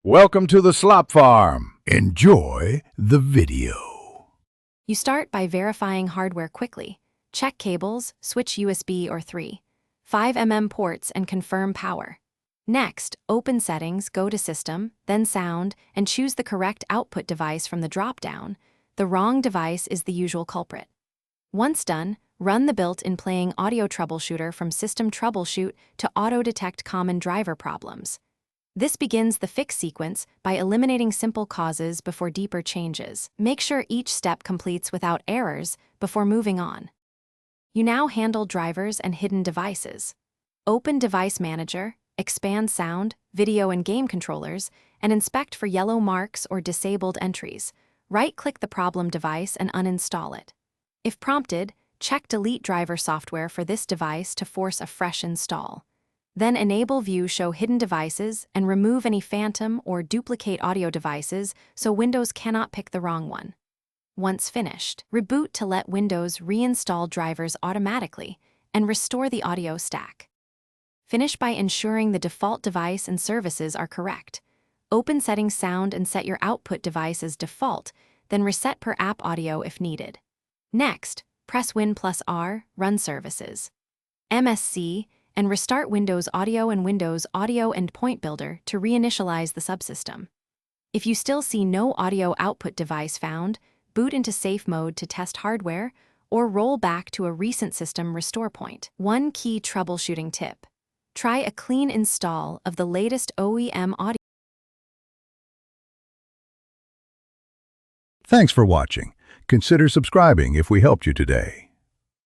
Welcome to the Slop Farm. Enjoy the video. You start by verifying hardware quickly. Check cables, switch USB or 3.5mm ports, and confirm power. Next, open Settings, go to System, then Sound, and choose the correct output device from the drop-down. The wrong device is the usual culprit. Once done, run the built-in playing audio troubleshooter from System Troubleshoot to auto-detect common driver problems. This begins the fix sequence by eliminating simple causes before deeper changes. Make sure each step completes without errors before moving on. You now handle drivers and hidden devices. Open Device Manager, expand Sound, Video, and Game controllers, and inspect for yellow marks or disabled entries. Right-click the problem device and uninstall it. If prompted, check Delete Driver Software for this device to force a fresh install. Then enable View Show Hidden Devices and remove any phantom or duplicate audio devices so Windows cannot pick the wrong one. Once finished, reboot to let Windows reinstall drivers automatically and restore the audio stack. Finish by ensuring the default device and services are correct. Open Settings Sound and set your output device as default, then reset per app audio if needed. Next, press Win+R, Run Services, MSC, and restart Windows Audio and Windows Audio Endpoint Builder to reinitialize the subsystem. If you still see no audio output device found, boot into safe mode to test hardware or roll back to a recent system restore point. One key troubleshooting tip: try a clean install of the latest OEM audio. Thanks for watching. Consider subscribing if we helped you today.